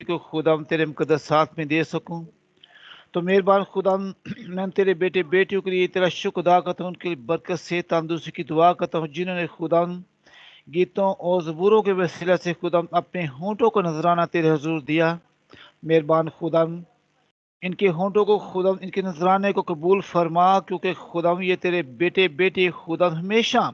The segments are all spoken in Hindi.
बेटी को खुदा तेरे मुकद्दस हाथ में दे सकूं। तो मेहरबान खुदा मैं तेरे बेटे बेटियों के लिए तेरा शुक्र अदा करता हूँ, उनके लिए बरकत से तंदुरुस्ती की दुआ करता हूँ, जिन्होंने खुदा गीतों और ज़बूरों के वसीला से खुदा अपने होंठों को नजराना तेरे हजूर दिया। मेहरबान खुदा इनके होंठों को खुदा इनके नजराने को कबूल फरमा, क्योंकि खुदा ये तेरे बेटे बेटे खुदा हमेशा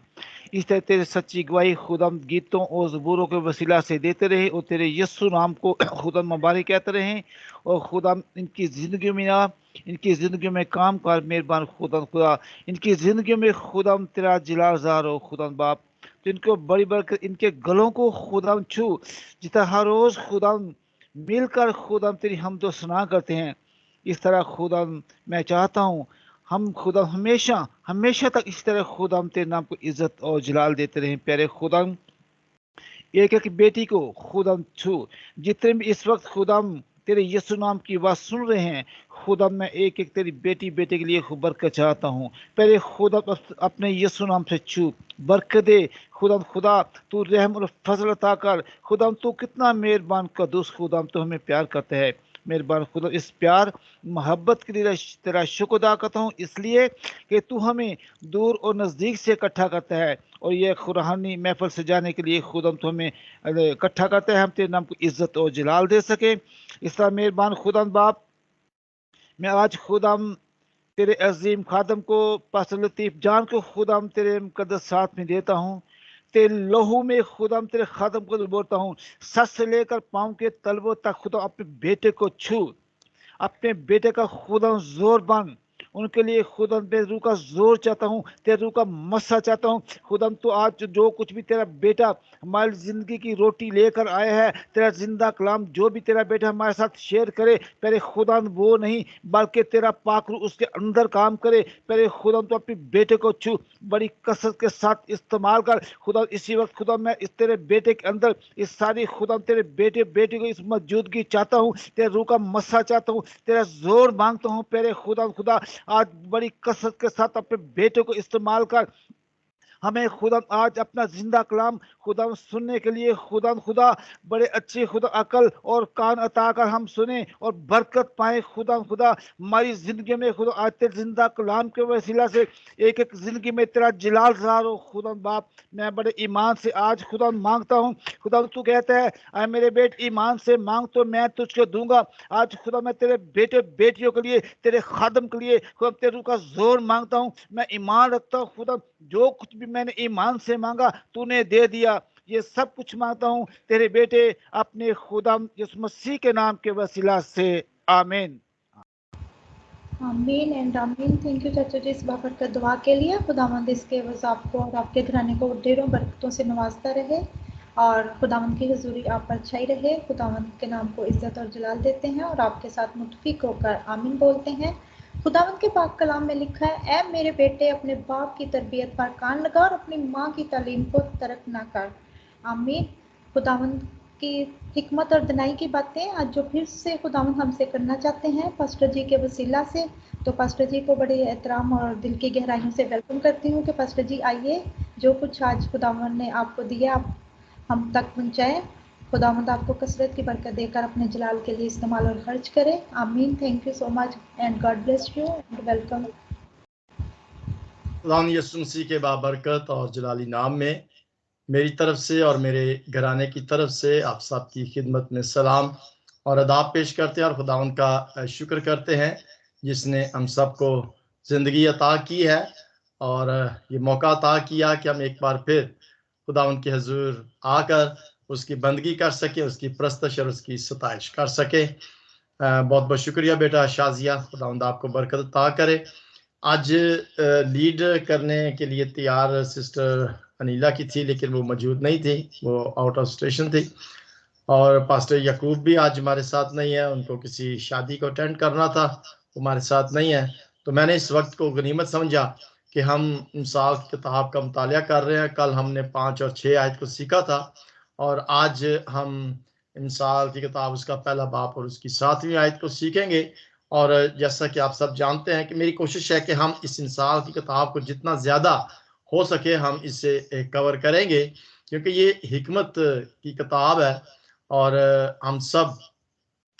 इस तरह तेरे सच्ची गवाही खुदा गीतों और ज़बूरों के वसीला से देते रहे और तेरे यस्सु नाम को खुदा मुबारक कहते रहे। और खुदा इनकी ज़िंदगी में ना इनकी ज़िंदगी में काम कर मेहरबान खुदा इनकी ज़िंदगी में खुदा तेरा जलाल ज़ाहिर हो खुदा बाप। तो इनको बड़ी बरकत इनके गलों को खुदा छू, जितना हर रोज़ खुदा मिलकर खुदा तेरी हमदो सना करते हैं, इस तरह खुदा मैं चाहता हूँ हम खुदा हमेशा हमेशा तक इस तरह खुदा हम तेरे नाम को इज्जत और जलाल देते रहें। प्यारे खुदा एक एक बेटी को खुदा छू, जितने भी इस वक्त खुदा तेरे यीशु नाम की बात सुन रहे हैं, खुदा मैं एक एक तेरी बेटी बेटे के लिए बरकत चाहता हूँ। पहले खुदा अपने यीशु नाम से छू बरकत दे खुदा। खुदा तू रहम और फजल अता कर खुदा। तू कितना मेहरबान कदूस खुदा, तो हमें प्यार करता है। मेहरबान खुदा इस प्यार मोहब्बत के लिए तेरा शुक्र अदा करता हूँ, इसलिए कि तू हमें दूर और नज़दीक से इकट्ठा करता है और ये खुरानी महफिल सजाने के लिए खुदा तो हमें इकट्ठा करता है, हम तेरे नाम को इज्जत और जलाल दे सके। इस तरह मेहरबान खुदा बाप मैं आज खुदा तेरे अजीम खादम को पास्टर लतीफ़ जान को खुदा तेरे मुकद्दस हाथ में देता हूँ। तेरे लहू में खुदा तेरे खादम को बोलता हूँ, सर से लेकर पाँव के तलवों तक खुदा अपने बेटे को छू, अपने बेटे का खुदा जोर बन उनके लिए खुदा मैं रूह का जोर चाहता हूँ, तेरे रूह का मस्सा चाहता हूँ। खुदा तो आज जो कुछ भी तेरा बेटा हमारी ज़िंदगी की रोटी लेकर आया है, तेरा जिंदा कलाम जो भी तेरा बेटा हमारे साथ शेयर करे, पहले खुदा वो नहीं बल्कि तेरा पाक रूह उसके अंदर काम करे। पहले खुदा तो अपने बेटे को छू, बड़ी कसरत के साथ इस्तेमाल कर खुदा। इसी वक्त खुदा मैं इस तेरे बेटे के अंदर इस सारी खुदा तेरे बेटे बेटे को इस मौजूदगी चाहता हूँ, तेरे रूह का मस्सा चाहता हूँ, तेरा जोर मांगता हूँ। पहले खुदा आज बड़ी कसरत के साथ अपने बेटे को इस्तेमाल कर। हमें खुदा आज अपना जिंदा कलाम खुदा सुनने के लिए खुदा बड़े अच्छे खुदा अकल और कान अता कर हम सुने और बरकत पाए। खुदा हमारी जिंदगी में खुदा आज तेरे जिंदा कलाम के वसीला से एक एक जिंदगी में तेरा जलाल ज़ाहिर हो खुदा बाप। मैं बड़े ईमान से आज खुदा मांगता हूँ। खुदा तू कहता है अरे मेरे बेटे ईमान से मांग तो मैं तुझको दूंगा। आज खुदा मैं तेरे बेटे बेटियों के लिए तेरे खादम के लिए खुदा तेरे रूह का जोर मांगता हूँ। मैं ईमान रखता हूँ खुदा, जो कुछ भी मैंने ईमान से मांगा तूने दे दिया। ये सब कुछ मांगता हूँ तेरे बेटे अपने खुदा यीशु मसीह के नाम के वसीला से, आमीन। आमीन एंड आमीन। थैंक यू चाचा जी इस बाबरकत दुआ के लिए। खुदावंद इसके बस आपको और आपके घराने को ढेरों बरकतों से नवाजता रहे और खुदावंद की हुजूरी आप पर छाई रहे। खुदावंद के नाम को इज्जत और जलाल देते हैं और आपके साथ मुतफिक होकर आमीन बोलते हैं। खुदावंद के पाक कलाम में लिखा है, ऐ मेरे बेटे अपने बाप की तरबियत पर कान लगा और अपनी माँ की तालीम को तर्क ना कर। आमीन। खुदावंद की हिकमत और दनाई की बातें आज जो फिर से खुदावंद हमसे करना चाहते हैं पास्टर जी के वसीला से, तो पास्टर जी को बड़े एहतराम और दिल की गहराइयों से वेलकम करती हूँ कि पास्टर जी आइए, जो कुछ आज खुदावंद ने आपको दिया आप हम तक पहुँचाएं। खुदावंद आपको कसरत की बरकत देकर अपने जलाल के लिए इस्तेमाल और खर्च करें। आमीन। Thank you so much and God bless you and welcome. खुदा यीशु मसीह के बाबरकत और जलाली नाम में मेरी तरफ से और मेरे घराने की तरफ से आप सबकी खिदमत में सलाम और अदाब पेश करते हैं और खुदावंद का शुक्र करते हैं जिसने हम सबको ज़िंदगी अता की है और ये मौका अता किया कि हम एक बार फिर खुदावंद के हुजूर आकर उसकी बंदगी कर सके, उसकी प्रस्तश और उसकी सताइश कर सके। बहुत बहुत शुक्रिया बेटा शाजिया, खुदावंद आपको बरकत अता करे। आज लीड करने के लिए तैयार सिस्टर अनीला की थी, लेकिन वो मौजूद नहीं थी, वो आउट ऑफ स्टेशन थी। और पास्टर यकूब भी आज हमारे साथ नहीं है, उनको किसी शादी को अटेंड करना था, हमारे साथ नहीं है। तो मैंने इस वक्त को गनीमत समझा कि हम इंसाल की किताब का मुतालिया कर रहे हैं। कल हमने 5 और 6 आयत को सीखा था और आज हम इंसाल की किताब उसका पहला बाप और उसकी 7वीं आयत को सीखेंगे। और जैसा कि आप सब जानते हैं कि मेरी कोशिश है कि हम इस इंसाल की किताब को जितना ज़्यादा हो सके हम इसे कवर करेंगे, क्योंकि ये हिकमत की किताब है और हम सब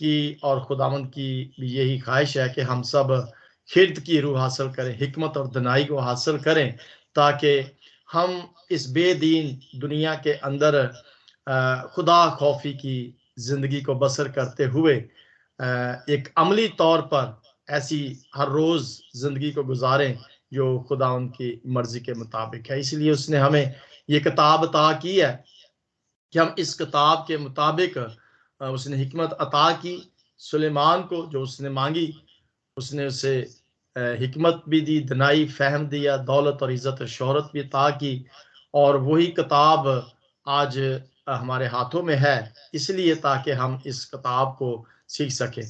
की और खुदावंद की भी यही ख्वाहिश है कि हम सब खिर्द की रूह हासिल करें, हिकमत और दनाई को हासिल करें, ताकि हम इस बेदीन दुनिया के अंदर खुदा खौफी की ज़िंदगी को बसर करते हुए एक अमली तौर पर ऐसी हर रोज़ ज़िंदगी को गुजारें जो खुदावंद की मर्ज़ी के मुताबिक है। इसलिए उसने हमें ये किताब अता की है कि हम इस किताब के मुताबिक उसने हिकमत अता की सुलेमान को, जो उसने मांगी उसने उसे हिकमत भी दी, दनाई फहम दिया, दौलत और इज़्ज़त और शोहरत भी अता की, और वही किताब आज हमारे हाथों में है, इसलिए ताकि हम इस किताब को सीख सकें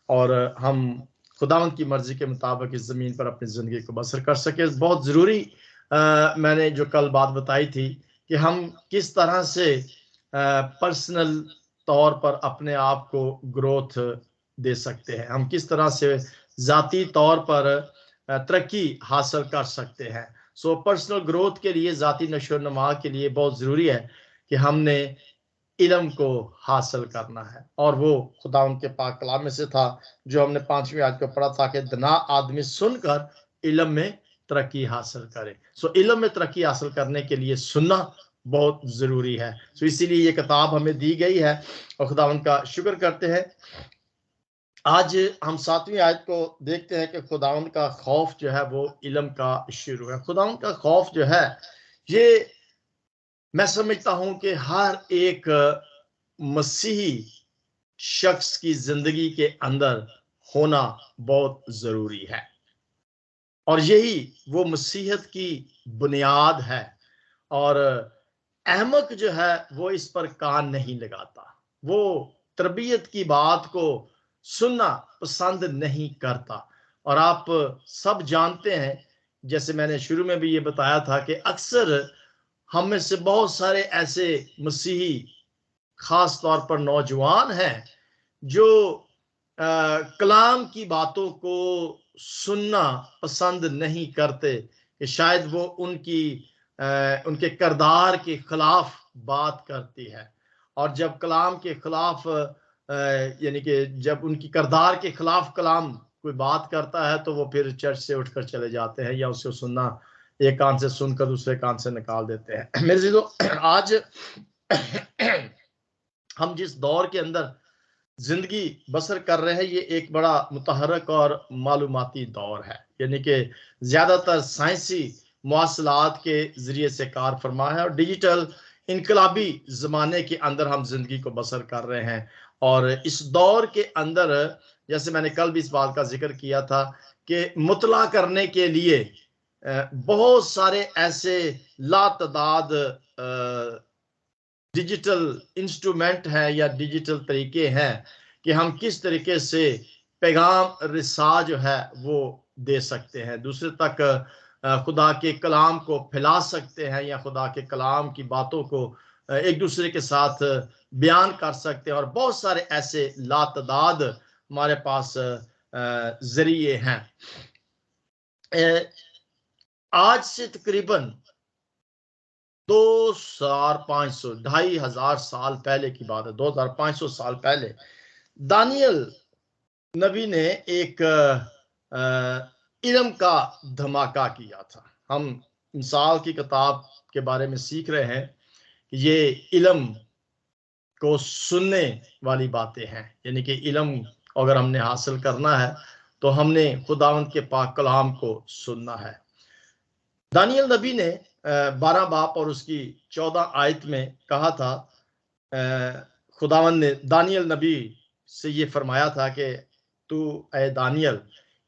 और हम खुदावंद की मर्जी के मुताबिक इस ज़मीन पर अपनी ज़िंदगी को बसर कर सकें। बहुत ज़रूरी मैंने जो कल बात बताई थी कि हम किस तरह से पर्सनल तौर पर अपने आप को ग्रोथ दे सकते हैं, हम किस तरह से ज़ाती तौर पर तरक्की हासिल कर सकते हैं। सो पर्सनल ग्रोथ के लिए, ज़ाती नशो नमा के लिए बहुत ज़रूरी है कि हमने इल्म को हासिल करना है, और वो खुदा उनके पाक कलाम में से था जो हमने 5वीं आयत को पढ़ा था कि दना आदमी सुनकर इल्म में तरक्की हासिल करे। सो इल्म में तरक्की हासिल करने के लिए सुनना बहुत ज़रूरी है। सो इसीलिए ये किताब हमें दी गई है और खुदा उनका शुक्र करते हैं। आज हम 7वीं आयत को देखते हैं कि खुदावंद का खौफ जो है वो इल्म का शुरू है। खुदावंद का खौफ जो है ये मैं समझता हूं कि हर एक मसीही शख्स की जिंदगी के अंदर होना बहुत जरूरी है, और यही वो मसीहत की बुनियाद है। और अहमक जो है वो इस पर कान नहीं लगाता, वो तरबियत की बात को सुनना पसंद नहीं करता। और आप सब जानते हैं, जैसे मैंने शुरू में भी ये बताया था कि अक्सर हम में से बहुत सारे ऐसे मसीही, खास तौर पर नौजवान हैं जो कलाम की बातों को सुनना पसंद नहीं करते कि शायद वो उनके किरदार के खिलाफ बात करती है। और जब कलाम के खिलाफ यानी कि जब उनकी किरदार के खिलाफ कलाम कोई बात करता है तो वो फिर चर्च से उठकर चले जाते हैं, या उसको सुनना एक कान से सुनकर दूसरे कान से निकाल देते हैं। मेरे जीजो, आज हम जिस दौर के अंदर जिंदगी बसर कर रहे हैं ये एक बड़ा मुतहरक और मालूमाती दौर है, यानी कि ज्यादातर साइंसी मवासलात के जरिए से कार फरमा है और डिजिटल इनकलाबी जमाने के अंदर हम जिंदगी को बसर कर रहे हैं। और इस दौर के अंदर, जैसे मैंने कल भी इस बात का जिक्र किया था कि मुतला करने के लिए बहुत सारे ऐसे लातदाद डिजिटल इंस्ट्रूमेंट हैं या डिजिटल तरीके हैं कि हम किस तरीके से पैगाम रिसा जो है वो दे सकते हैं, दूसरे तक खुदा के कलाम को फैला सकते हैं, या खुदा के कलाम की बातों को एक दूसरे के साथ बयान कर सकते हैं। और बहुत सारे ऐसे लातदाद हमारे पास जरिए हैं। आज से तकरीबन 2500 2500 साल पहले की बात है, 2500 साल पहले दानियल नबी ने एक इल्म का धमाका किया था। हम मिसाल की किताब के बारे में सीख रहे हैं कि ये इल्म को सुनने वाली बातें हैं, यानी कि इल्म अगर हमने हासिल करना है तो हमने खुदावंद के पाक कलाम को सुनना है। दानियल नबी ने 12 बाप और उसकी 14 आयत में कहा था, खुदावंद ने दानियल नबी से ये फरमाया था कि तू ए दानियल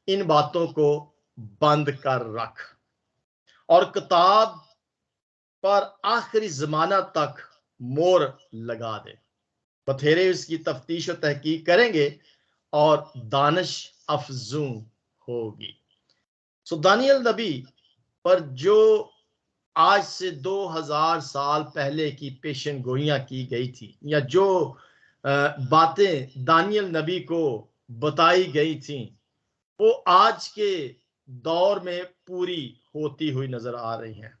इन बातों को बंद कर रख और किताब पर आखिरी जमाना तक मोर लगा दे, बथेरे इसकी तफ्तीश और तहकीक करेंगे और दानिश अफजू होगी। सो दानियल नबी पर जो आज से 2000 साल पहले की पेशन गोइयां की गई थी, या जो बातें दानियल नबी को बताई गई थी, वो आज के दौर में पूरी होती हुई नजर आ रही हैं।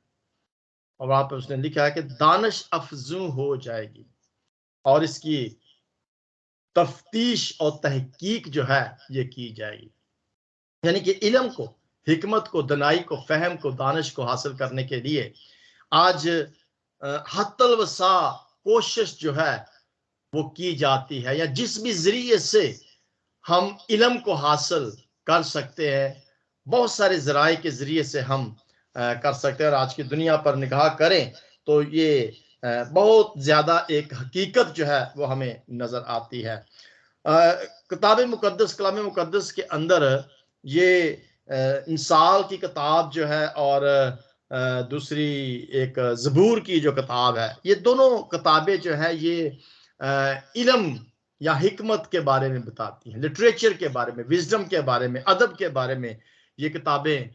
और वहां पर उसने लिखा है कि दानिश अफजू हो जाएगी और इसकी तफ्तीश और तहकीक जो है ये की जाएगी। यानी कि इल्म को, हिकमत को, दनाई को, फहम को, दानिश को हासिल करने के लिए आज हत्तल वसा कोशिश जो है वो की जाती है, या जिस भी जरिए से हम इल्म को हासिल कर सकते हैं, बहुत सारे जराए के जरिए से हम कर सकते हैं। और आज की दुनिया पर निगाह करें तो ये बहुत ज्यादा एक हकीकत जो है वो हमें नजर आती है। किताब मुकद्दस, कलाम मुकद्दस के अंदर ये इंसाल की किताब जो है और दूसरी एक ज़बूर की जो किताब है, ये दोनों किताबें जो है ये इल्म या हिकमत के बारे में बताती हैं, लिटरेचर के बारे में, विजडम के बारे में, अदब के बारे में ये किताबें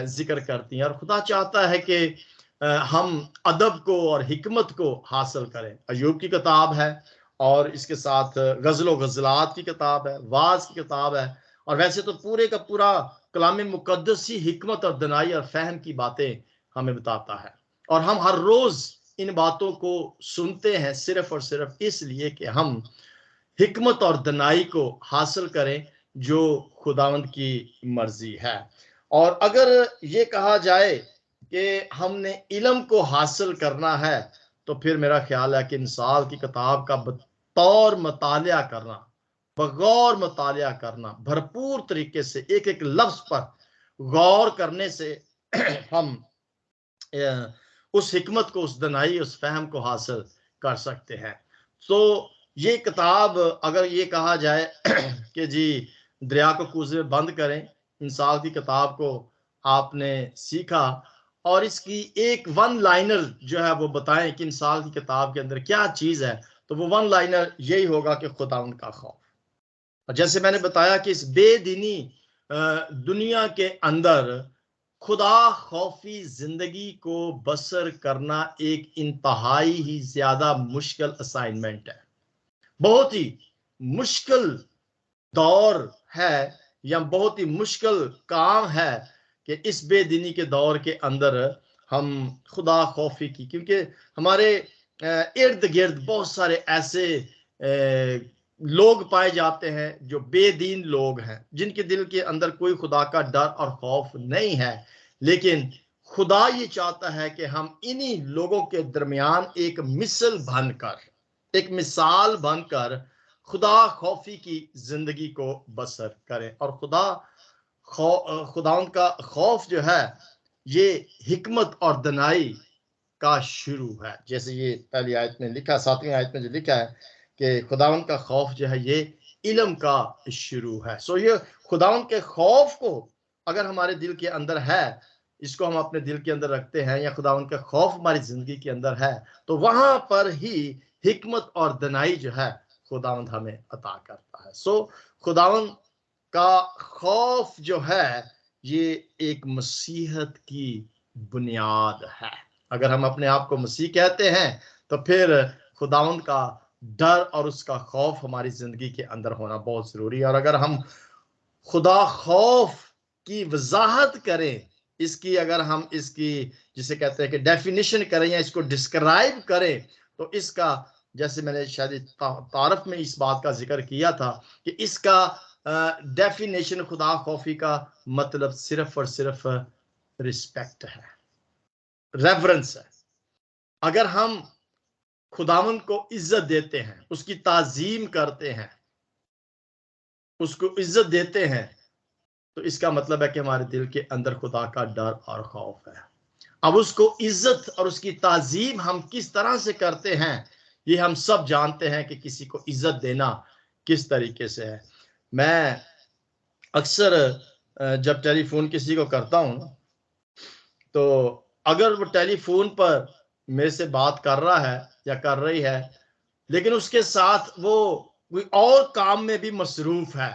जिक्र करती हैं। और खुदा चाहता है कि हम अदब को और हिकमत को हासिल करें। अयूब की किताब है और इसके साथ गज़ल गज़लात की किताब है, वाज की किताब है, और वैसे तो पूरे का पूरा कलाम मुकद्दस ही हिकमत और दनाई और फहम की बातें हमें बताता है। और हम हर रोज इन बातों को सुनते हैं सिर्फ और सिर्फ इसलिए कि हम हिकमत और दनाई को हासिल करें जो खुदावंद की मर्जी है। और अगर ये कहा जाए कि हमने इल्म को हासिल करना है तो फिर मेरा ख्याल है कि इंसाल की किताब का बतौर मुतालिया करना, बगौर मुतालिया करना, भरपूर तरीके से एक एक लफ्ज पर गौर करने से हम उस हिकमत को, उस दनाई, उस फहम को हासिल कर सकते हैं। तो ये किताब, अगर ये कहा जाए कि जी दरिया को कूजे में बंद करें, इंसाल की किताब को आपने सीखा और इसकी एक वन लाइनर जो है वो बताएं कि इंसाल की किताब के अंदर क्या चीज है, तो वो वन लाइनर यही होगा कि खुदा उनका खौफ। और जैसे मैंने बताया कि इस बेदीनी दुनिया के अंदर खुदा खौफी जिंदगी को बसर करना एक इंतहाई ही ज्यादा मुश्किल असाइनमेंट है, बहुत ही मुश्किल दौर है, या बहुत ही मुश्किल काम है कि इस बेदीनी के दौर के अंदर हम खुदा खौफी की, क्योंकि हमारे इर्द गिर्द बहुत सारे ऐसे लोग पाए जाते हैं जो बेदीन लोग हैं, जिनके दिल के अंदर कोई खुदा का डर और खौफ नहीं है। लेकिन खुदा ये चाहता है कि हम इन्हीं लोगों के दरमियान एक मिसल बनकर, एक मिसाल बनकर खुदा खौफी की जिंदगी को बसर करें। और खुदा का खौफ जो है ये हिकमत और दनाई का शुरू है। जैसे ये पहली आयत में लिखा, 7वीं आयत में जो लिखा है कि खुदावंद का खौफ जो है ये इल्म का शुरू है। सो ये खुदावंद के खौफ को अगर हमारे दिल के अंदर है, इसको हम अपने दिल के अंदर रखते हैं, या खुदावंद का खौफ हमारी जिंदगी के अंदर है, तो वहां पर ही हिकमत और दनाई जो है खुदावंद हमें अता करता है। सो खुदावंद का खौफ जो है ये एक मसीहत की बुनियाद है। अगर हम अपने आप को मसीह कहते हैं तो फिर खुदावंद का डर और उसका खौफ हमारी जिंदगी के अंदर होना बहुत जरूरी है। और अगर हम खुदा खौफ की वजाहत करें, इसकी अगर हम इसकी जिसे कहते हैं कि डेफिनेशन करें या इसको डिस्क्राइब करें, तो इसका, जैसे मैंने शायद तारफ में इस बात का जिक्र किया था कि इसका डेफिनेशन खुदा खौफी का मतलब सिर्फ और सिर्फ रिस्पेक्ट है, रेवरेंस है। अगर हम खुदावंद को इज्जत देते हैं, उसकी ताजीम करते हैं, उसको इज्जत देते हैं, तो इसका मतलब है कि हमारे दिल के अंदर खुदा का डर और खौफ है। अब उसको इज्जत और उसकी ताजीम हम किस तरह से करते हैं, ये हम सब जानते हैं कि किसी को इज्जत देना किस तरीके से है। मैं अक्सर जब टेलीफोन किसी को करता हूं, तो अगर वो टेलीफोन पर मेरे से बात कर रहा है या कर रही है, लेकिन उसके साथ वो कोई और काम में भी मसरूफ है,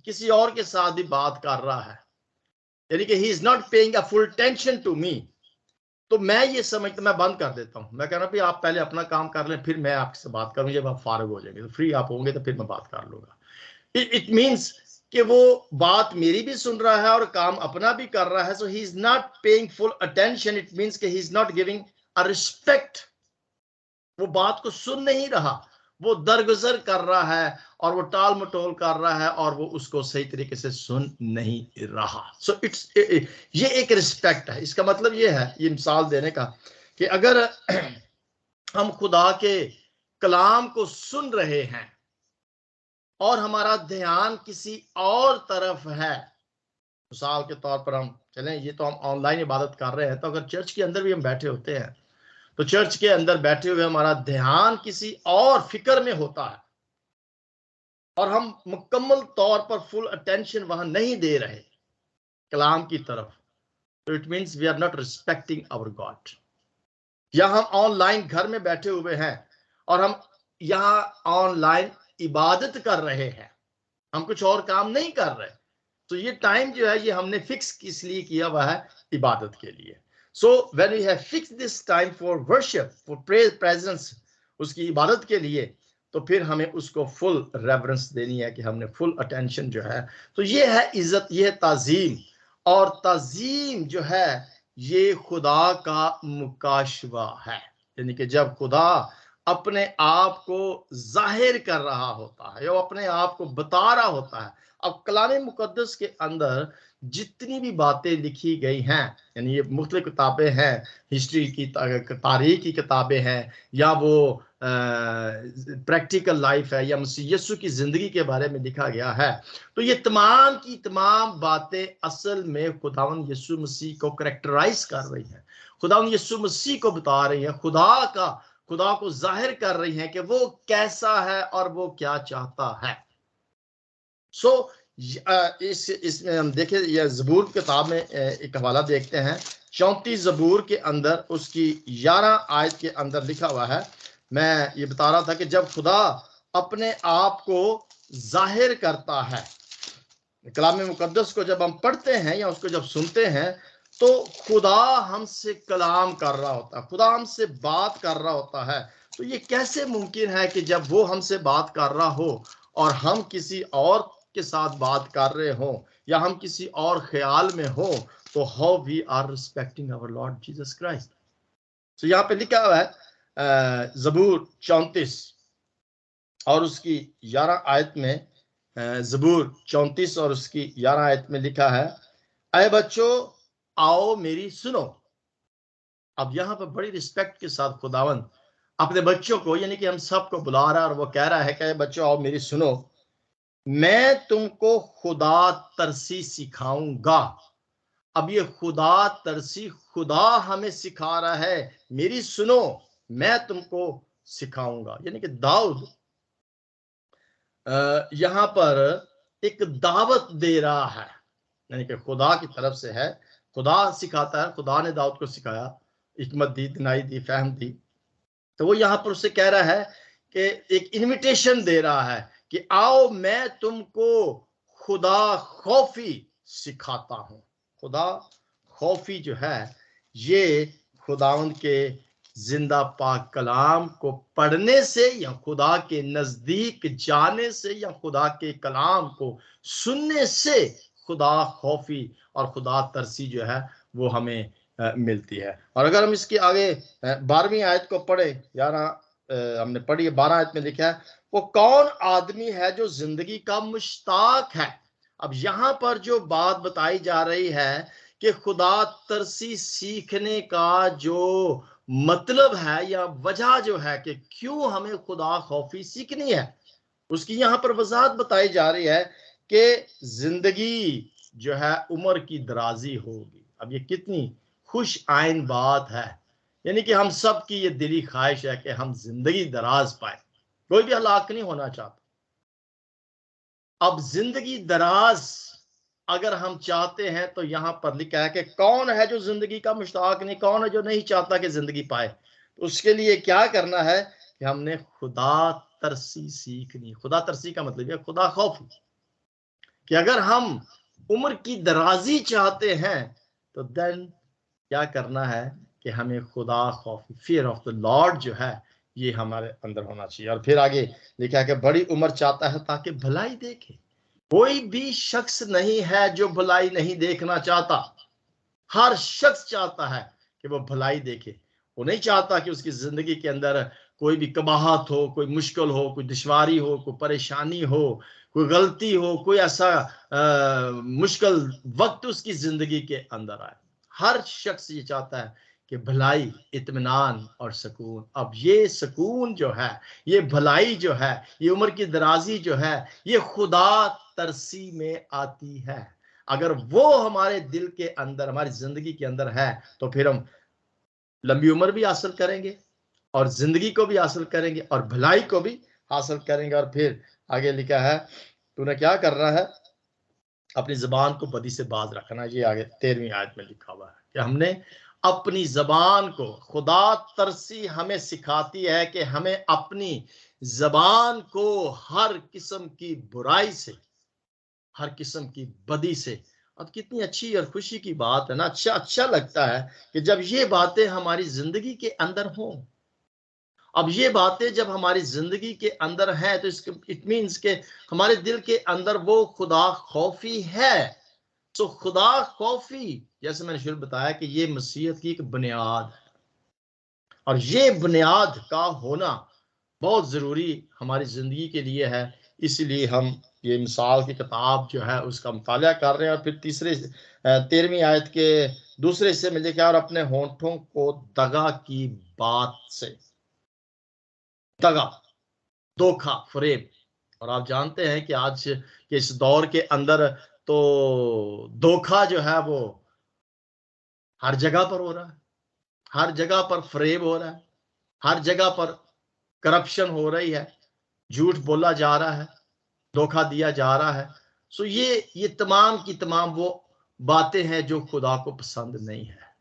किसी और के साथ भी बात कर रहा है, यानी कि he is not paying a full tension to me, तो मैं ये समझता, मैं बंद कर देता हूं। मैं कह रहा हूं आप पहले अपना काम कर लें, फिर मैं आपसे बात करूं। जब आप फारग हो जाएंगे, तो फ्री आप होंगे, तो फिर मैं बात कर लूंगा। इट मीन्स कि वो बात मेरी भी सुन रहा है और काम अपना भी कर रहा है। So he is not paying full attention. It means कि he is not giving a respect. वो बात को सुन नहीं रहा, वो दरगुजर कर रहा है और वो टाल मटोल कर रहा है और वो उसको सही तरीके से सुन नहीं रहा। सो इट्स ये एक रिस्पेक्ट है। इसका मतलब ये है, ये मिसाल देने का, कि अगर हम खुदा के कलाम को सुन रहे हैं और हमारा ध्यान किसी और तरफ है, मिसाल के तौर पर हम चलें, ये तो हम ऑनलाइन इबादत कर रहे हैं, तो अगर चर्च के अंदर भी हम बैठे होते हैं तो चर्च के अंदर बैठे हुए हमारा ध्यान किसी और फिक्र में होता है और हम मुकम्मल तौर पर फुल अटेंशन वहां नहीं दे रहे कलाम की तरफ, तो it means we are not respecting our God. या हम ऑनलाइन घर में बैठे हुए हैं और हम यहाँ ऑनलाइन इबादत कर रहे हैं, हम कुछ और काम नहीं कर रहे, तो ये टाइम जो है ये हमने फिक्स इसलिए किया हुआ है इबादत के लिए। So when we have fixed this time for worship, for presence, उसकी इबादत के लिए, तो फिर हमें उसको फुल रेवरेंस देनी है कि हमने फुल अटेंशन जो है। तो ये है इज्जत, ये है ताजीम। और ताजीम जो है ये खुदा का मुकाशवा है, यानी कि जब खुदा अपने आप को जाहिर कर रहा होता है या अपने आप को बता रहा होता है। अब कलाम मुकद्दस के अंदर जितनी भी बातें लिखी गई हैं, यानी ये मुख्तलिफ किताबें हैं, हिस्ट्री की, तारीख की किताबें हैं, या वो प्रैक्टिकल लाइफ है, या मसीह यीशु की जिंदगी के बारे में लिखा गया है, तो ये तमाम की तमाम बातें असल में खुदावंद यीशु मसीह को करैक्टराइज कर रही हैं, खुदावंद यीशु मसीह को बता रही है, खुदा को जाहिर कर रही हैं कि वो कैसा है और वो क्या चाहता है। सो इसमें हम देखें, यह ज़बूर किताब में एक हवाला देखते हैं, 34 ज़बूर के अंदर उसकी 11 आयत के अंदर लिखा हुआ है। मैं ये बता रहा था कि जब खुदा अपने आप को जाहिर करता है, कलाम मुकद्दस को जब हम पढ़ते हैं या उसको जब सुनते हैं, तो खुदा हमसे कलाम कर रहा होता है, खुदा हमसे बात कर रहा होता है। तो ये कैसे मुमकिन है कि जब वो हमसे बात कर रहा हो और हम किसी और के साथ बात कर रहे हो या हम किसी और ख्याल में हो, तो how we are respecting our Lord Jesus Christ. तो यहाँ पे लिखा हुआ है ज़बूर 34 और उसकी 11 आयत में, ज़बूर 34 और उसकी 11 आयत में लिखा है, ऐ बच्चों आओ मेरी सुनो। अब यहाँ पर बड़ी रिस्पेक्ट के साथ खुदावंद अपने बच्चों को, यानी कि हम सबको बुला रहा है और वो कह रहा है कि बच्चों आओ मेरी सुनो, मैं तुमको खुदा तरसी सिखाऊंगा। अब ये खुदा तरसी, खुदा हमें सिखा रहा है, मेरी सुनो मैं तुमको सिखाऊंगा। यानी कि दाऊद यहाँ पर एक दावत दे रहा है, यानी कि खुदा की तरफ से है, खुदा सिखाता है, खुदा ने दाऊद को सिखाया, हिकमत दी, दिनाई दी, फहम दी। तो वो यहाँ पर उससे कह रहा है कि एक इनविटेशन दे रहा है कि आओ मैं तुमको खुदा खौफी सिखाता हूं। खुदा खौफी जो है ये खुदावंद के जिंदा पाक कलाम को पढ़ने से या खुदा के नजदीक जाने से या खुदा के कलाम को सुनने से खुदा खौफी और खुदा तरसी जो है वो हमें मिलती है। और अगर हम इसके आगे 12वीं आयत को पढ़े, 11 हमने पढ़ी है, 12 आयत में लिखा है, वो कौन आदमी है जो जिंदगी का मुश्ताक है। अब यहाँ पर जो बात बताई जा रही है कि खुदा तरसी सीखने का जो मतलब है या वजह जो है कि क्यों हमें खुदा खौफी सीखनी है, उसकी यहाँ पर वजाहत बताई जा रही है कि जिंदगी जो है उम्र की दराजी होगी। अब ये कितनी खुश आइन बात है, यानी कि हम सब की ये दिली ख्वाहिश है कि हम जिंदगी दराज पाए, कोई भी हलाक नहीं होना चाहता। अब जिंदगी दराज अगर हम चाहते हैं तो यहाँ पर लिखा है कि कौन है जो जिंदगी का मुश्ताक नहीं, कौन है जो नहीं चाहता कि जिंदगी पाए। तो उसके लिए क्या करना है कि हमने खुदा तरसी सीखनी। खुदा तरसी का मतलब है खुदा खौफ, कि अगर हम उम्र की दराजी चाहते हैं तो देन क्या करना है कि हमें खुदा खौफ, फियर ऑफ द लॉर्ड जो है ये हमारे अंदर होना चाहिए। और फिर आगे लिखा है कि बड़ी उम्र चाहता है ताकि भलाई देखे। कोई भी शख्स नहीं है जो भलाई नहीं देखना चाहता, हर शख्स चाहता है कि वो भलाई देखे। वो नहीं चाहता कि उसकी जिंदगी के अंदर कोई भी कबाहत हो, कोई मुश्किल हो, कोई दुश्वारी हो, कोई परेशानी हो, कोई गलती हो, कोई ऐसा मुश्किल वक्त उसकी जिंदगी के अंदर आए, हर शख्स ये चाहता है कि भलाई, इत्मीनान और सुकून। अब ये सुकून जो है, ये भलाई जो है, ये उम्र की दराजी जो है, ये खुदा तरसी में आती है। अगर वो हमारे दिल के अंदर, हमारी जिंदगी के अंदर है, तो फिर हम लंबी उम्र भी हासिल करेंगे और जिंदगी को भी हासिल करेंगे और भलाई को भी हासिल करेंगे। और फिर आगे लिखा है, तूने क्या करना है, अपनी जबान को बदी से बाज रखना। ये आगे 13वीं आयत में लिखा हुआ है कि हमने अपनी जबान को, खुदा तरसी हमें सिखाती है कि हमें अपनी जबान को हर किस्म की बुराई से, हर किस्म की बदी से। अब कितनी अच्छी और खुशी की बात है ना, अच्छा लगता है कि जब ये बातें हमारी जिंदगी के अंदर हों। अब ये बातें जब हमारी जिंदगी के अंदर हैं तो इसके इट मीन्स के हमारे दिल के अंदर वो खुदा खौफी है। तो खुदा खौफी, जैसे मैंने शुरू बताया कि ये मसीहत की एक बुनियाद है और ये बुनियाद का होना बहुत जरूरी हमारी जिंदगी के लिए है। इसीलिए हम ये मिसाल की किताब जो है उसका मुताला कर रहे हैं। और फिर 13वीं आयत के दूसरे हिस्से में लिखा, और अपने होंठों को दगा की बात से, दगा, धोखा, फरेब। और आप जानते हैं कि आज के इस दौर के अंदर तो धोखा जो है वो हर जगह पर हो रहा है, हर जगह पर फरेब हो रहा है, हर जगह पर करप्शन हो रही है, झूठ बोला जा रहा है, धोखा दिया जा रहा है। सो ये तमाम की तमाम वो बातें हैं जो खुदा को पसंद नहीं है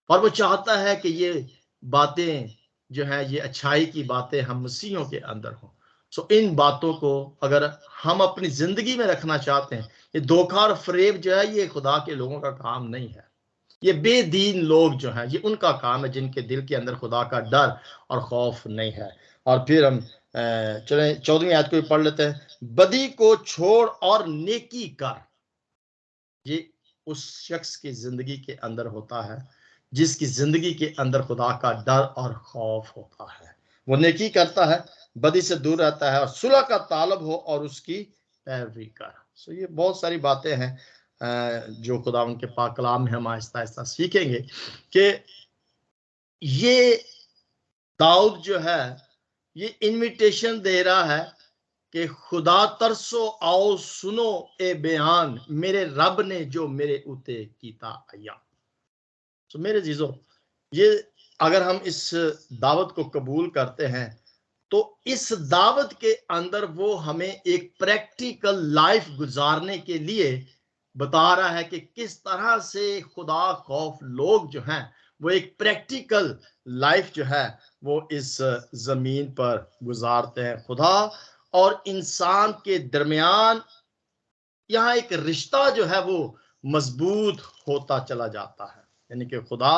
और वो चाहता है कि ये बातें जो है, ये अच्छाई की बातें हम मसीहों के अंदर हों। सो इन बातों को अगर हम अपनी जिंदगी में रखना चाहते हैं, ये धोखा और फरेब जो है ये खुदा के लोगों का काम नहीं है। ये बेदीन लोग जो हैं ये उनका काम है जिनके दिल के अंदर खुदा का डर और खौफ नहीं है। और फिर हम चले 14वीं आयत को भी पढ़ लेते हैं, बदी को छोड़ और नेकी कर। ये उस शख्स की जिंदगी के अंदर होता है जिसकी जिंदगी के अंदर खुदा का डर और खौफ होता है। वो नेकी करता है, बदी से दूर रहता है और सुलह का तालब हो और उसकी पैरवी कर। सो ये बहुत सारी बातें हैं जो खुदा उनके पाक कलाम में हम आहिस्ता आहिस्ता सीखेंगे कि ये दाऊद जो है ये इनविटेशन दे रहा है कि खुदा तरसो आओ सुनो ए बयान, मेरे रब ने जो मेरे उते कीता आया। तो मेरे जीजो, ये अगर हम इस दावत को कबूल करते हैं तो इस दावत के अंदर वो हमें एक प्रैक्टिकल लाइफ गुजारने के लिए बता रहा है कि किस तरह से खुदा खौफ लोग जो हैं वो एक प्रैक्टिकल लाइफ जो है वो इस जमीन पर गुजारते हैं। खुदा और इंसान के दरमियान यहाँ एक रिश्ता जो है वो मजबूत होता चला जाता है। यानी कि खुदा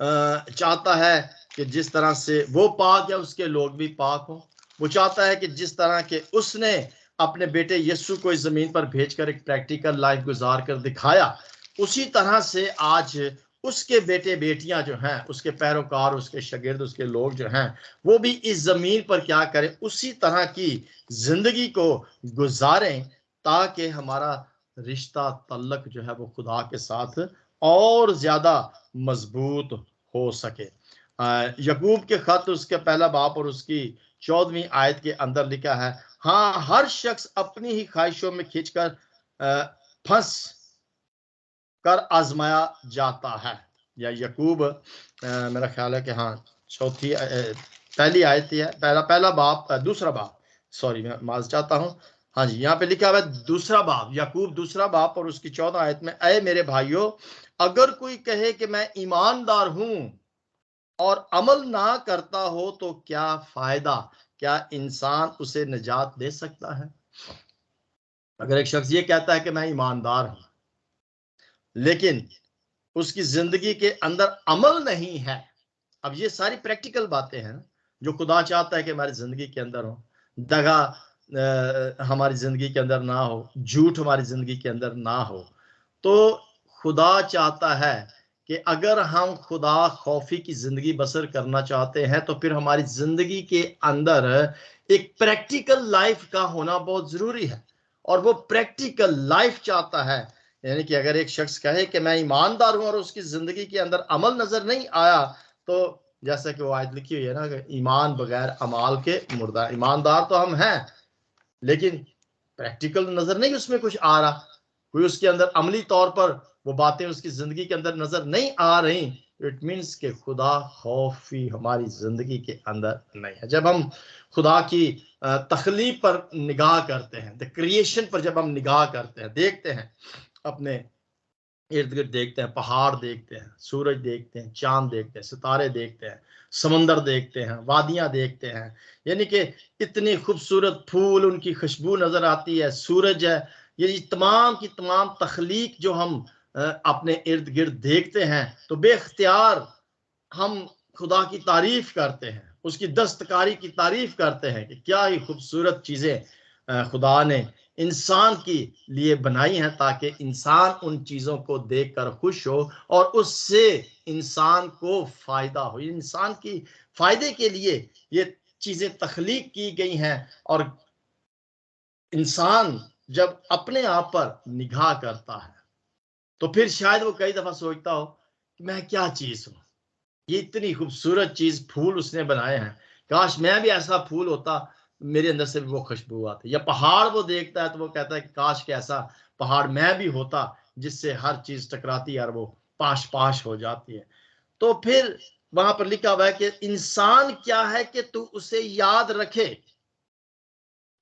चाहता है कि जिस तरह से वो पाक है उसके लोग भी पाक हो। वो चाहता है कि जिस तरह के उसने अपने बेटे यीशु को इस जमीन पर भेजकर एक प्रैक्टिकल लाइफ गुजार कर दिखाया, उसी तरह से आज उसके बेटे बेटियां जो हैं, उसके पैरोकार, उसके शागिर्द, उसके लोग जो हैं वो भी इस जमीन पर क्या करें, उसी तरह की जिंदगी को गुजारें ताकि हमारा रिश्ता तल्लक जो है वो खुदा के साथ और ज्यादा मजबूत हो सके। यकूब के खत उसके पहला बाप और उसकी 14वीं आयत के अंदर लिखा है, हाँ, हर शख्स अपनी ही ख्वाहिशों में खींचकर फंस कर आजमाया जाता है। या यकूब मेरा ख्याल है कि हाँ चौथी पहली आयत है, पहला बाप दूसरा बाप, सॉरी मैं माफ चाहता हूँ, हाँ जी, यहाँ पे लिखा हुआ है दूसरा बाप, याकूब दूसरा बाप और उसकी 14 आयत में, ऐ मेरे भाइयों, अगर कोई कहे कि मैं ईमानदार हूं और अमल ना करता हो तो क्या फायदा, क्या इंसान उसे निजात दे सकता है? अगर एक शख्स ये कहता है कि मैं ईमानदार हूं लेकिन उसकी जिंदगी के अंदर अमल नहीं है, अब ये सारी प्रैक्टिकल बातें हैं जो खुदा चाहता है कि हमारी जिंदगी के अंदर हो। दगा हमारी जिंदगी के अंदर ना हो, झूठ हमारी जिंदगी के अंदर ना हो। तो खुदा चाहता है कि अगर हम खुदा खौफी की ज़िंदगी बसर करना चाहते हैं तो फिर हमारी ज़िंदगी के अंदर एक प्रैक्टिकल लाइफ का होना बहुत ज़रूरी है। और वो प्रैक्टिकल लाइफ चाहता है, यानी कि अगर एक शख्स कहे कि मैं ईमानदार हूं और उसकी ज़िंदगी के अंदर अमल नज़र नहीं आया, तो जैसा कि वो आयत लिखी हुई है ना कि ईमान बगैर अमाल के मुर्दा। ईमानदार तो हम हैं लेकिन प्रैक्टिकल नज़र नहीं उसमें कुछ आ रहा, कोई उसके अंदर अमली तौर पर वो बातें उसकी ज़िंदगी के अंदर नज़र नहीं आ रही। इट मीन्स कि खुदा खौफी हमारी ज़िंदगी के अंदर नहीं है। जब हम खुदा की तख्लीक पर निगाह करते हैं, द क्रिएशन पर जब हम निगाह करते हैं, देखते हैं, अपने इर्द गिर्द देखते हैं, पहाड़ देखते हैं, सूरज देखते हैं, चांद देखते हैं, सितारे देखते हैं, समंदर देखते हैं, वादियां देखते हैं, यानी कि इतनी खूबसूरत फूल, उनकी खुशबू नजर आती है, सूरज है, ये तमाम की तमाम तख्लीक जो हम अपने इर्द गिर्द देखते हैं, तो बेख्तियार हम खुदा की तारीफ करते हैं, उसकी दस्तकारी की तारीफ करते हैं कि क्या ही खूबसूरत चीज़ें खुदा ने इंसान के लिए बनाई हैं, ताकि इंसान उन चीज़ों को देखकर खुश हो और उससे इंसान को फ़ायदा हो। इंसान की फ़ायदे के लिए ये चीज़ें तख्लीक की गई हैं। और इंसान जब अपने आप पर निगाह करता है तो फिर शायद वो कई दफ़ा सोचता हो कि मैं क्या चीज़ हूँ, ये इतनी खूबसूरत चीज, फूल उसने बनाए हैं, काश मैं भी ऐसा फूल होता, मेरे अंदर से भी वो खुशबू आती। या पहाड़ वो देखता है तो वो कहता है कि काश के ऐसा पहाड़ मैं भी होता जिससे हर चीज टकराती है और वो पाश पाश हो जाती है। तो फिर वहां पर लिखा हुआ है कि इंसान क्या है कि तू उसे याद रखे।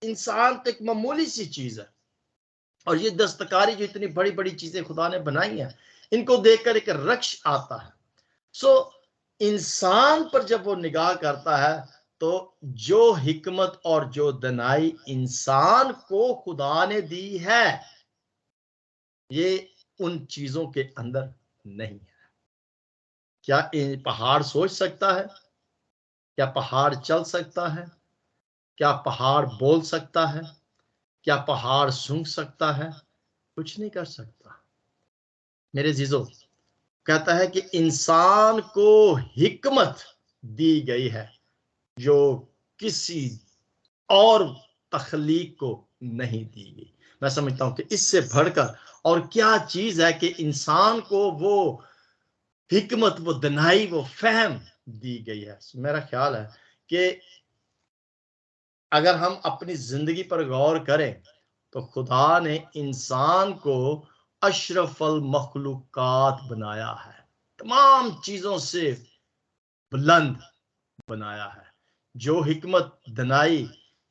इंसान तो एक मामूली सी चीज है, और ये दस्तकारी जो इतनी बड़ी बड़ी चीजें खुदा ने बनाई हैं, इनको देखकर एक रक्ष आता है। सो इंसान पर जब वो निगाह करता है तो जो हिकमत और जो दनाई इंसान को खुदा ने दी है, ये उन चीजों के अंदर नहीं है। क्या पहाड़ सोच सकता है? क्या पहाड़ चल सकता है? क्या पहाड़ बोल सकता है? क्या पहाड़ सूंघ सकता है? कुछ नहीं कर सकता। मेरे जीजो, कहता है कि इंसान को हिकमत दी गई है जो किसी और तख्लीक को नहीं दी गई। मैं समझता हूं कि इससे बढ़कर और क्या चीज है कि इंसान को वो हिकमत, वो दनाई, वो फहम दी गई है। मेरा ख्याल है कि अगर हम अपनी जिंदगी पर गौर करें तो खुदा ने इंसान को अशरफल मखलूकात बनाया है, तमाम चीजों से बुलंद बनाया है। जो हिकमत, दनाई,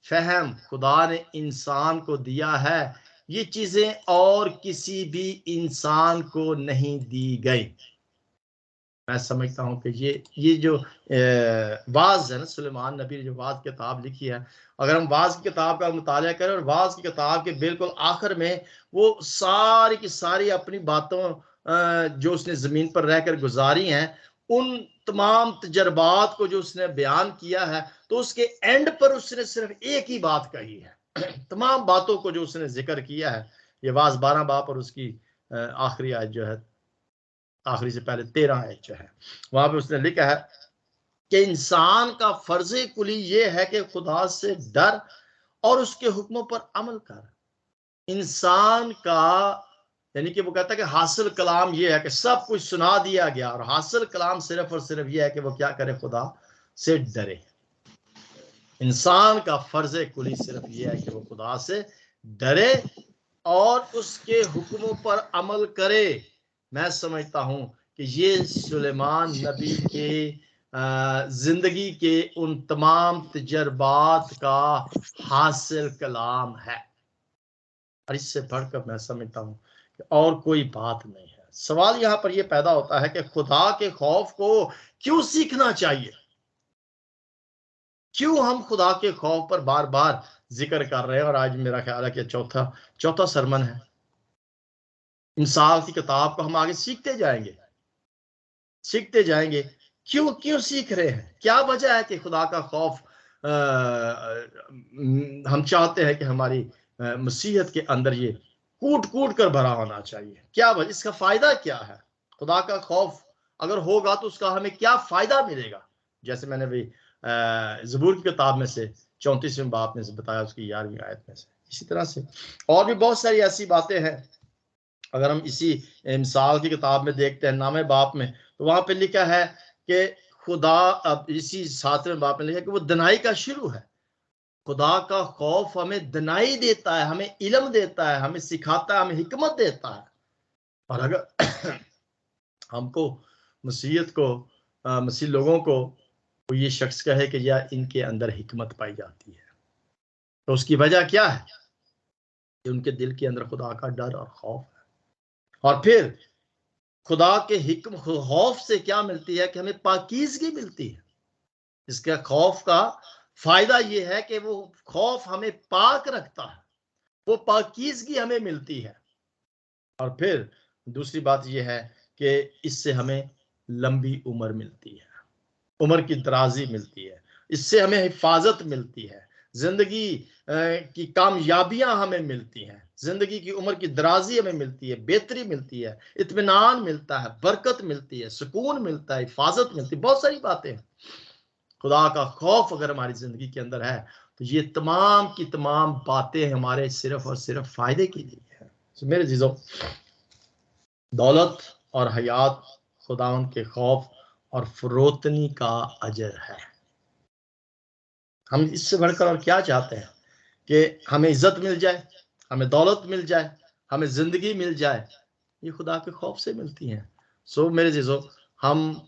फहम खुदा ने इंसान को दिया है, ये चीजें और किसी भी इंसान को नहीं दी गई। मैं समझता हूं कि ये जो वाज है ना, सुलेमान नबी ने जो वाज किताब लिखी है, अगर हम वाज की किताब का मुताला करें और वाज की किताब के बिल्कुल आखिर में वो सारी की सारी अपनी बातों जो उसने ज़मीन पर रहकर गुजारी हैं, उन तमाम तजर्बात को जो उसने बयान किया है, तो उसके एंड पर उसने सिर्फ एक ही बात कही है। तमाम बातों को जो उसने जिक्र किया है, ये वाज 12 बाब और उसकी आखिरी आयत जो है, आखिरी से पहले 13 आयत जो है, वहां पे उसने लिखा है कि इंसान का फर्ज कुली ये है कि खुदा से डर और उसके हुक्मों पर अमल कर। इंसान का, यानी कि वो कहता है कि हासिल कलाम ये है कि सब कुछ सुना दिया गया, और हासिल कलाम सिर्फ और सिर्फ ये है कि वो क्या करे, खुदा से डरे। इंसान का फर्ज कुली सिर्फ ये है कि वो खुदा से डरे और उसके हुक्मों पर अमल करे। मैं समझता हूं कि ये सुलेमान नबी के जिंदगी के उन तमाम तजर्बात का हासिल कलाम है, और इससे बढ़कर मैं समझता हूं कि और कोई बात नहीं है। सवाल यहां पर यह पैदा होता है कि खुदा के खौफ को क्यों सीखना चाहिए? क्यों हम खुदा के खौफ पर बार बार जिक्र कर रहे हैं? और आज मेरा ख्याल है कि चौथा सरमन है। इंसाफ की किताब को हम आगे सीखते जाएंगे। क्यों क्यों सीख रहे हैं? क्या वजह है कि खुदा का खौफ हम चाहते हैं कि हमारी मसीहत के अंदर ये कूट कूट कर भरा होना चाहिए? क्या वजह, इसका फायदा क्या है? खुदा का खौफ अगर होगा तो उसका हमें क्या फायदा मिलेगा। जैसे मैंने भी ज़बूर की किताब में से 34वें बाब में से बताया, उसकी 11वीं आयत में से। इसी तरह से और भी बहुत सारी ऐसी बातें हैं। अगर हम इसी मिसाल की किताब में देखते हैं 9वें बाब में, तो वहां पे लिखा है कि खुदा, अब इसी 7वें बाब में लिखा है कि वो दनाई का शुरू है। खुदा का खौफ हमें दनाई देता है, हमें इल्म देता है, हमें सिखाता है, हमें हिकमत देता है। और अगर हमको मसीहत को मसीह लोगों को वो ये शख्स कहे कि या इनके अंदर हिकमत पाई जाती है, तो उसकी वजह क्या है कि उनके दिल के अंदर खुदा का डर और खौफ है। और फिर खुदा के हिक्म खौफ से क्या मिलती है कि हमें पाकीज़गी मिलती है। इसका खौफ का फायदा यह है कि वो खौफ हमें पाक रखता है, वो पाकीज़गी हमें मिलती है। और फिर दूसरी बात यह है कि इससे हमें लंबी उम्र मिलती है, उम्र की दराजी मिलती है, इससे हमें हिफाजत मिलती है, जिंदगी की कामयाबियां हमें मिलती हैं, जिंदगी की उम्र की दराजी हमें मिलती है, बेहतरी मिलती है, इत्मीनान मिलता है, बरकत मिलती है, सुकून मिलता है, हिफाजत मिलती है, बहुत सारी बातें हैं। खुदा का खौफ अगर हमारी जिंदगी के अंदर है तो ये तमाम की तमाम बातें हमारे सिर्फ और सिर्फ फायदे के लिए है। तो मेरे जीजों, दौलत और हयात खुदावन के खौफ और फरोतनी का अजर है। हम इससे बढ़कर और क्या चाहते हैं कि हमें इज्जत मिल जाए, हमें दौलत मिल जाए, हमें जिंदगी मिल जाए, ये खुदा के खौफ से मिलती हैं। सो मेरे जीजों, हम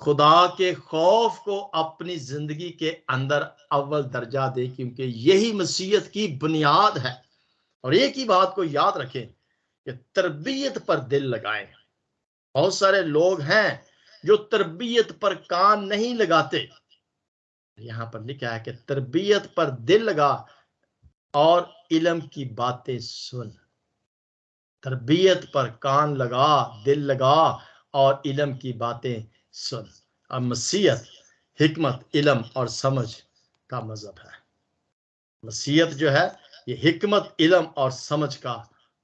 खुदा के खौफ को अपनी जिंदगी के अंदर अव्वल दर्जा दें, क्योंकि यही मसीहत की बुनियाद है। और एक ही बात को याद रखें कि तरबियत पर दिल लगाएं। बहुत सारे लोग हैं जो तरबियत पर कान नहीं लगाते। यहां पर लिखा है कि तरबियत पर दिल लगा और इल्म की बातें सुन। तरबियत पर कान लगा, दिल लगा और इल्म की बातें सुन। अब मसीहत हिकमत, इल्म और समझ का मजहब है। मसीहत जो है ये हिकमत, इल्म और समझ का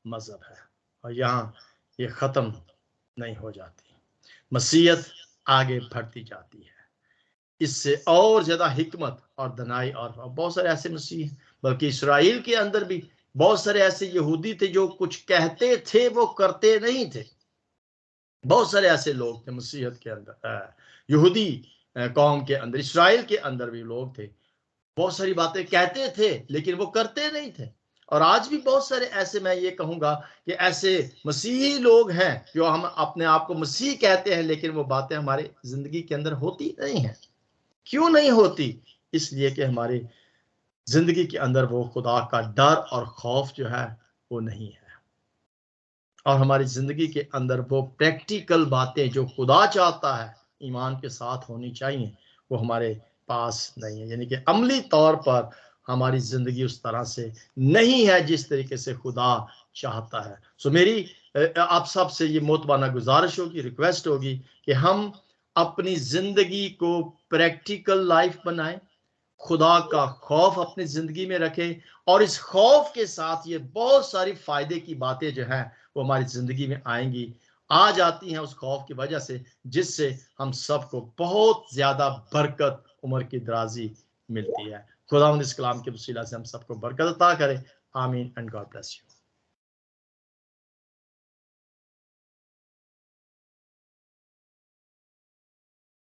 मजहब है। और यहाँ ये खत्म नहीं हो जाती, मसीहत आगे बढ़ती जाती है। इससे और ज्यादा हिकमत और दनाई, और बहुत सारे ऐसे मसीह, बल्कि इसराइल के अंदर भी बहुत सारे ऐसे यहूदी थे जो कुछ कहते थे वो करते नहीं थे। बहुत सारे ऐसे लोग थे मसीहत के अंदर, यहूदी कौम के अंदर, इसराइल के अंदर भी लोग थे, बहुत सारी बातें कहते थे लेकिन वो करते नहीं थे। और आज भी बहुत सारे ऐसे, मैं ये कहूंगा कि ऐसे मसीही लोग हैं जो हम अपने आप को मसीह कहते हैं, लेकिन वो बातें हमारे जिंदगी के अंदर होती नहीं है। क्यों नहीं होती? इसलिए कि हमारी जिंदगी के अंदर वो खुदा का डर और खौफ जो है वो नहीं है। और हमारी जिंदगी के अंदर वो प्रैक्टिकल बातें जो खुदा चाहता है ईमान के साथ होनी चाहिए, वो हमारे पास नहीं है। यानी कि अमली तौर पर हमारी जिंदगी उस तरह से नहीं है जिस तरीके से खुदा चाहता है। सो मेरी आप सब से ये मोतबाना गुजारिश होगी, रिक्वेस्ट होगी कि हम अपनी जिंदगी को प्रैक्टिकल लाइफ बनाएं, खुदा का खौफ अपनी जिंदगी में रखें, और इस खौफ के साथ ये बहुत सारी फायदे की बातें जो हैं वो हमारी जिंदगी में आएंगी, आ जाती हैं उस खौफ की वजह से, जिससे हम सबको बहुत ज्यादा बरकत, उम्र की दराजी मिलती है। खुदा इस कलाम के वसीला से हम सबको बरकत अता करे। आमीन एंड गॉड ब्लेस यू।